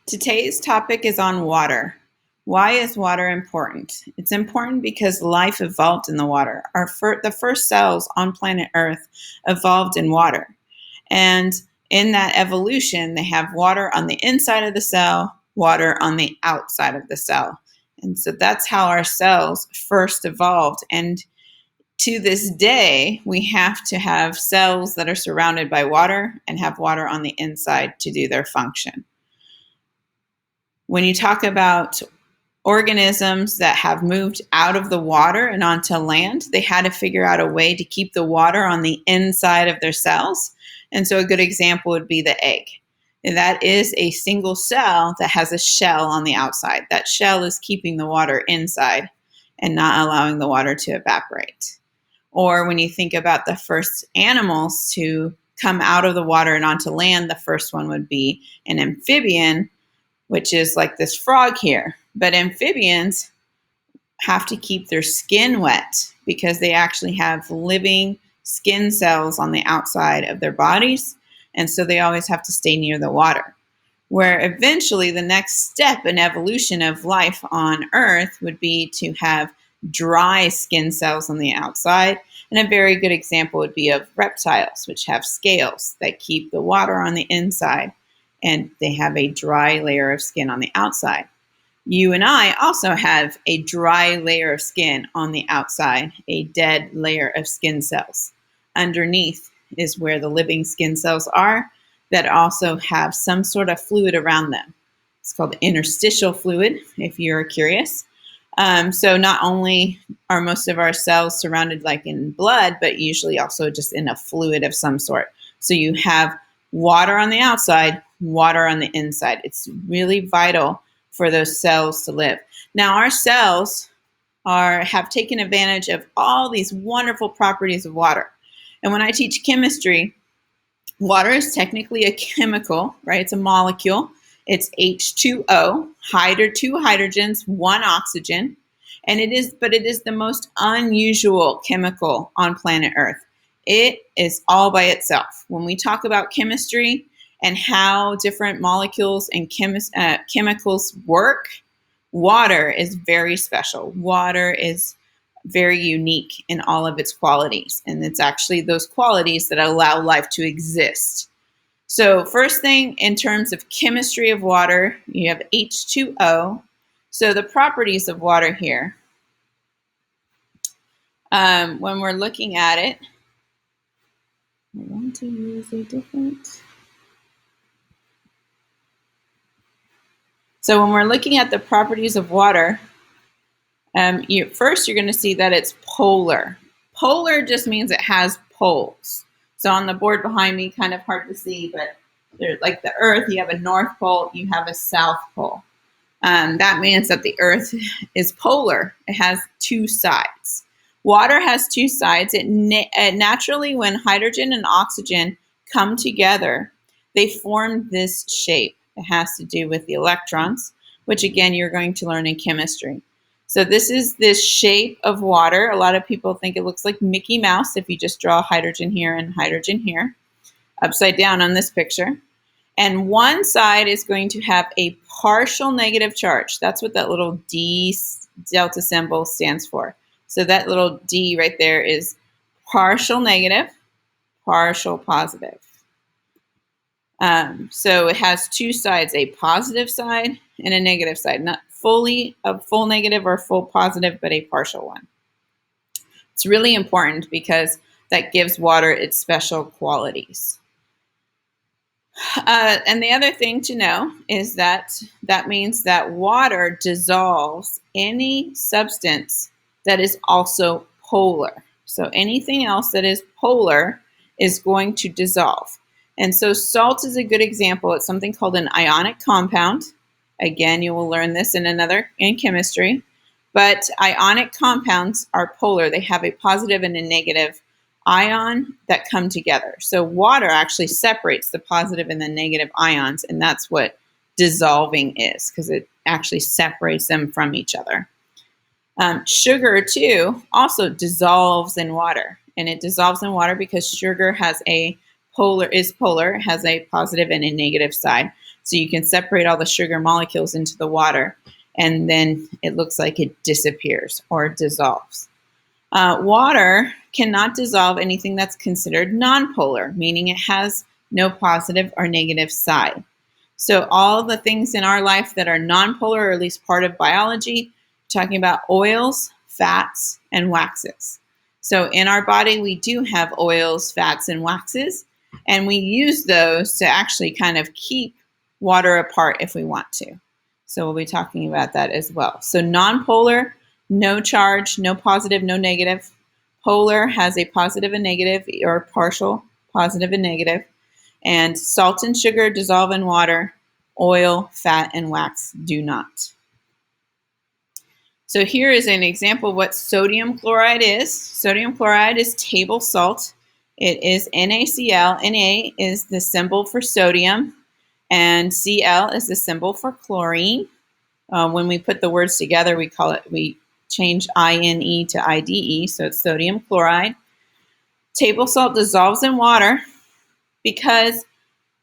Today's topic is on water. Why is water important? It's important because life evolved in the water. The first cells on planet Earth evolved in water. And in that evolution, they have water on the inside of the cell, water on the outside of the cell. And so that's how our cells first evolved. And to this day, we have to have cells that are surrounded by water and have water on the inside to do their function. When you talk about organisms that have moved out of the water and onto land, they had to figure out a way to keep the water on the inside of their cells. And so a good example would be the egg. And that is a single cell that has a shell on the outside. That shell is keeping the water inside and not allowing the water to evaporate. Or when you think about the first animals to come out of the water and onto land, the first one would be an amphibian, which is like this frog here. But amphibians have to keep their skin wet because they actually have living skin cells on the outside of their bodies. And so they always have to stay near the water. Where eventually the next step in evolution of life on Earth would be to have dry skin cells on the outside. And a very good example would be of reptiles, which have scales that keep the water on the inside, and they have a dry layer of skin on the outside. You and I also have a dry layer of skin on the outside, a dead layer of skin cells. Underneath is where the living skin cells are that also have some sort of fluid around them. It's called interstitial fluid, if you're curious. So not only are most of our cells surrounded like in blood, but usually also just in a fluid of some sort. So you have water on the outside, water on the inside. It's really vital for those cells to live. Now, our cells have taken advantage of all these wonderful properties of water. And when I teach chemistry, water is technically a chemical, right? It's a molecule. It's H2O, two hydrogens, one oxygen. And it is the most unusual chemical on planet Earth. It is all by itself. When we talk about chemistry and how different molecules and chemicals work, water is very special. Water is very unique in all of its qualities. And it's actually those qualities that allow life to exist. So first thing, in terms of chemistry of water, you have H2O. So the properties of water here, when we're looking at it, I want to use a different. So when we're looking at the properties of water, first you're going to see that it's polar. Polar just means it has poles. So on the board behind me, kind of hard to see, but like the Earth, you have a North Pole, you have a South Pole. That means that the Earth is polar. It has two sides. Water has two sides. It naturally, when hydrogen and oxygen come together, they form this shape. It has to do with the electrons, which again, you're going to learn in chemistry. So this is this shape of water. A lot of people think it looks like Mickey Mouse if you just draw hydrogen here and hydrogen here, upside down on this picture. And one side is going to have a partial negative charge. That's what that little D delta symbol stands for. So that little D right there is partial negative, partial positive. So it has two sides, a positive side and a negative side. Not fully a full negative or full positive, but a partial one. It's really important because that gives water its special qualities. And the other thing to know is that means that water dissolves any substance that is also polar. So anything else that is polar is going to dissolve. And so salt is a good example. It's something called an ionic compound. Again, you will learn this in chemistry. But ionic compounds are polar. They have a positive and a negative ion that come together. So water actually separates the positive and the negative ions, and that's what dissolving is, because it actually separates them from each other. Sugar, too, also dissolves in water, and it dissolves in water because sugar has is polar, has a positive and a negative side. So you can separate all the sugar molecules into the water, and then it looks like it disappears or dissolves. Water cannot dissolve anything that's considered nonpolar, meaning it has no positive or negative side. So all the things in our life that are nonpolar, or at least part of biology, talking about oils, fats, and waxes. So in our body, we do have oils, fats, and waxes, and we use those to actually kind of keep water apart if we want to. So we'll be talking about that as well. So nonpolar, no charge, no positive, no negative. Polar has a positive and negative, or partial positive and negative. And salt and sugar dissolve in water. Oil, fat, and wax do not. So here is an example of what sodium chloride is. Sodium chloride is table salt. It is NaCl. Na is the symbol for sodium, and Cl is the symbol for chlorine. When we put the words together, we change INE to IDE, so it's sodium chloride. Table salt dissolves in water because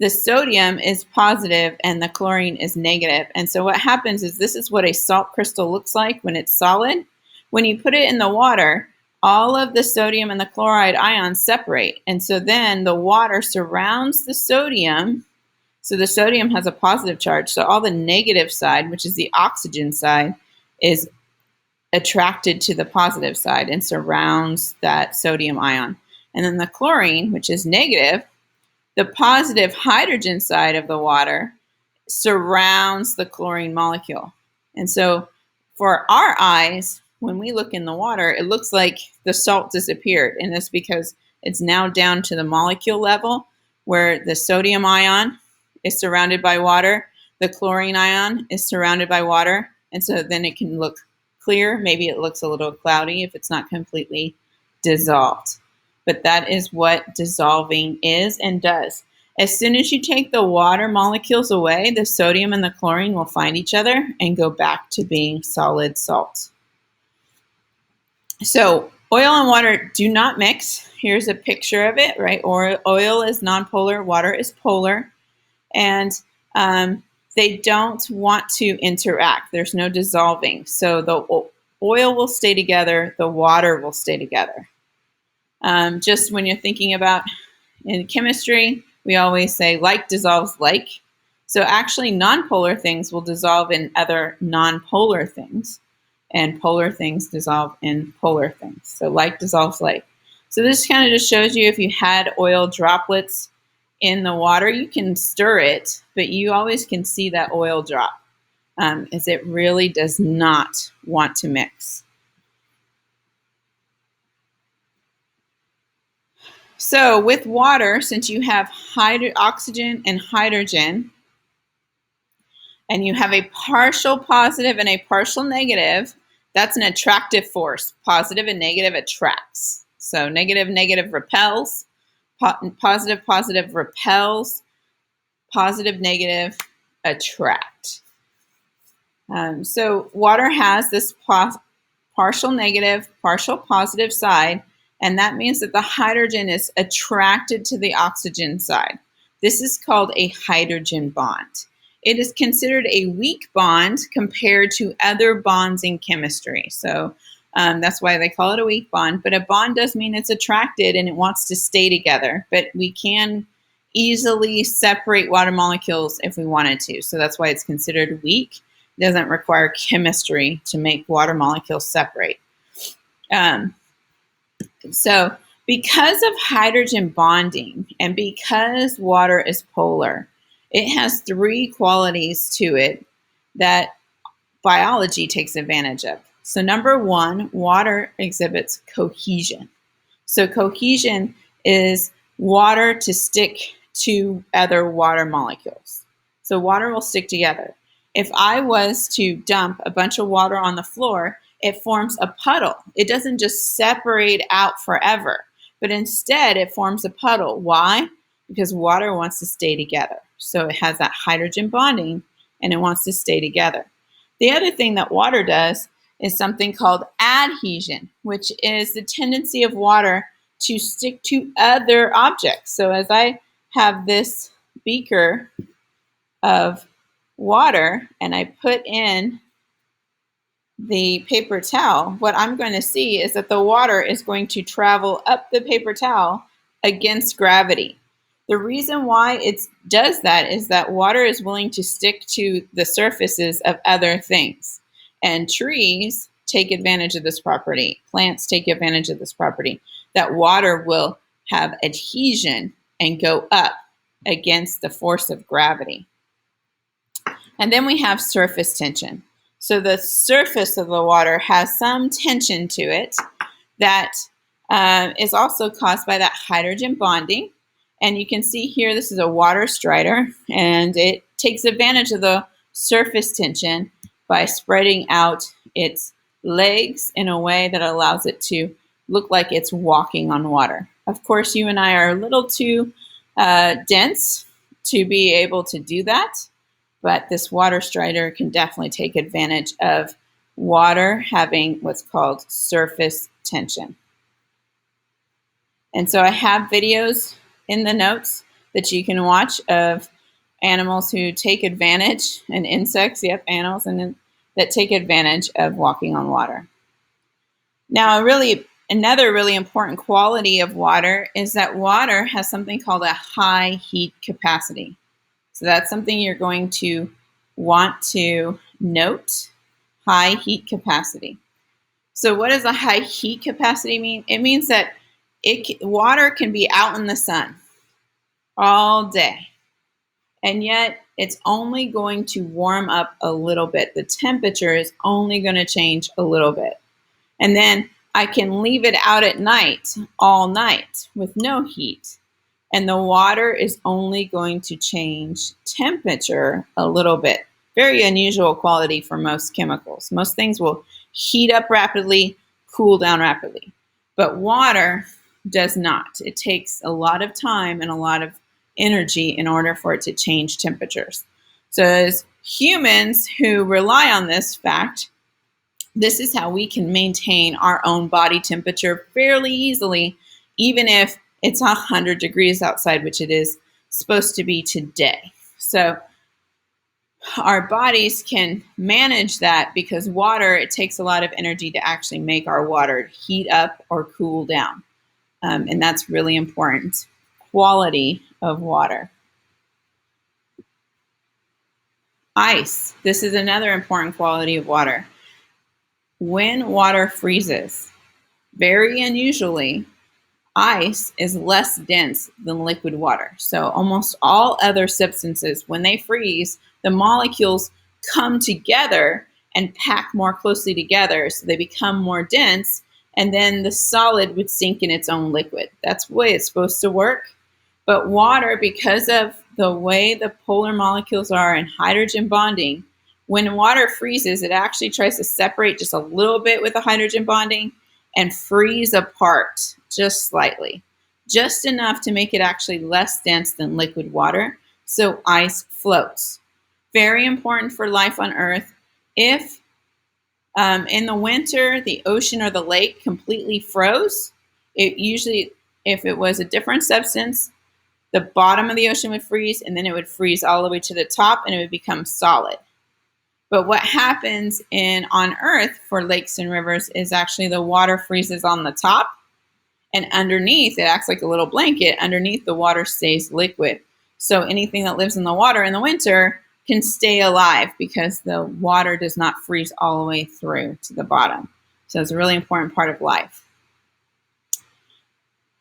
the sodium is positive and the chlorine is negative. And so what happens is, this is what a salt crystal looks like when it's solid. When you put it in the water, all of the sodium and the chloride ions separate. And so then the water surrounds the sodium. So the sodium has a positive charge. So all the negative side, which is the oxygen side, is attracted to the positive side and surrounds that sodium ion. And then the chlorine, which is negative, the positive hydrogen side of the water surrounds the chlorine molecule. And so for our eyes, when we look in the water, it looks like the salt disappeared. And that's because it's now down to the molecule level, where the sodium ion is surrounded by water, the chlorine ion is surrounded by water, and so then it can look clear. Maybe it looks a little cloudy if it's not completely dissolved. But that is what dissolving is and does. As soon as you take the water molecules away, the sodium and the chlorine will find each other and go back to being solid salt. So oil and water do not mix. Here's a picture of it, right? Oil is nonpolar, water is polar, and they don't want to interact. There's no dissolving. So the oil will stay together, the water will stay together. Just when you're thinking about in chemistry, we always say like dissolves like. So actually nonpolar things will dissolve in other nonpolar things, and polar things dissolve in polar things. So like dissolves like. So this kind of just shows you, if you had oil droplets in the water, you can stir it, but you always can see that oil drop, as it really does not want to mix. So with water, since you have oxygen and hydrogen, and you have a partial positive and a partial negative, that's an attractive force. Positive and negative attracts. So negative, negative repels. Positive, positive repels. Positive, negative attract. So water has this partial negative, partial positive side, and that means that the hydrogen is attracted to the oxygen side. This is called a hydrogen bond. It is considered a weak bond compared to other bonds in chemistry. So that's why they call it a weak bond. But a bond does mean it's attracted and it wants to stay together. But we can easily separate water molecules if we wanted to. So that's why it's considered weak. It doesn't require chemistry to make water molecules separate. So because of hydrogen bonding and because water is polar, it has three qualities to it that biology takes advantage of. So number one, water exhibits cohesion. So cohesion is water to stick to other water molecules. So water will stick together. If I was to dump a bunch of water on the floor, it forms a puddle. It doesn't just separate out forever, but instead it forms a puddle. Why? Because water wants to stay together. So it has that hydrogen bonding and it wants to stay together. The other thing that water does is something called adhesion, which is the tendency of water to stick to other objects. So as I have this beaker of water and I put in the paper towel, what I'm going to see is that the water is going to travel up the paper towel against gravity. The reason why it does that is that water is willing to stick to the surfaces of other things. And trees take advantage of this property. Plants take advantage of this property. That water will have adhesion and go up against the force of gravity. And then we have surface tension. So the surface of the water has some tension to it that is also caused by that hydrogen bonding. And you can see here, this is a water strider, and it takes advantage of the surface tension by spreading out its legs in a way that allows it to look like it's walking on water. Of course, you and I are a little too dense to be able to do that, but this water strider can definitely take advantage of water having what's called surface tension. And so I have videos in the notes that you can watch of animals who take advantage, and insects, animals and that take advantage of walking on water. Now, another really important quality of water is that water has something called a high heat capacity. So that's something you're going to want to note, high heat capacity. So what does a high heat capacity mean? It means that water can be out in the sun all day, and yet it's only going to warm up a little bit. The temperature is only going to change a little bit. And then I can leave it out at night, all night, with no heat. And the water is only going to change temperature a little bit. Very unusual quality for most chemicals. Most things will heat up rapidly, cool down rapidly. But water does not. It takes a lot of time and a lot of energy in order for it to change temperatures. So as humans who rely on this fact, this is how we can maintain our own body temperature fairly easily, even if it's 100 degrees outside, which it is supposed to be today. So our bodies can manage that because water, it takes a lot of energy to actually make our water heat up or cool down. And that's really important. Quality of water. Ice. This is another important quality of water. When water freezes, very unusually, ice is less dense than liquid water. So almost all other substances, when they freeze, the molecules come together and pack more closely together, so they become more dense, and then the solid would sink in its own liquid. That's the way it's supposed to work. But water, because of the way the polar molecules are in hydrogen bonding, when water freezes, it actually tries to separate just a little bit with the hydrogen bonding and freeze apart just slightly, just enough to make it actually less dense than liquid water, so ice floats. Very important for life on Earth. If in the winter the ocean or the lake completely froze, it usually, if it was a different substance, the bottom of the ocean would freeze, and then it would freeze all the way to the top, and it would become solid. But what happens on Earth for lakes and rivers is actually the water freezes on the top, and underneath, it acts like a little blanket. Underneath, the water stays liquid. So anything that lives in the water in the winter can stay alive because the water does not freeze all the way through to the bottom. So it's a really important part of life.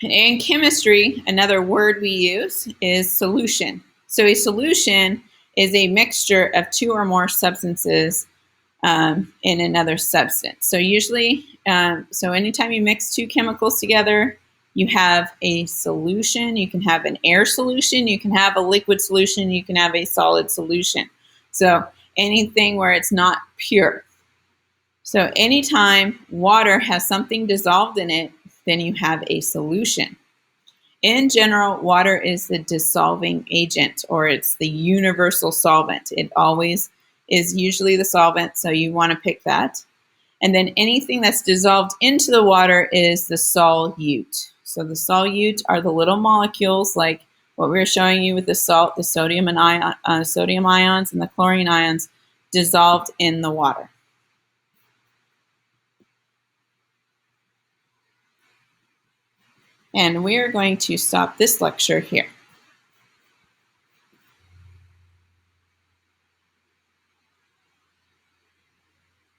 In chemistry, another word we use is solution. So a solution is a mixture of two or more substances in another substance. So usually, so anytime you mix two chemicals together, you have a solution. You can have an air solution, you can have a liquid solution, you can have a solid solution. So anything where it's not pure. So anytime water has something dissolved in it, then you have a solution. In general, water is the dissolving agent, or it's the universal solvent. It always is usually the solvent, so you want to pick that. And then anything that's dissolved into the water is the solute. So the solute are the little molecules like What we were showing you with the salt, the sodium ions and the chlorine ions dissolved in the water. And we are going to stop this lecture here.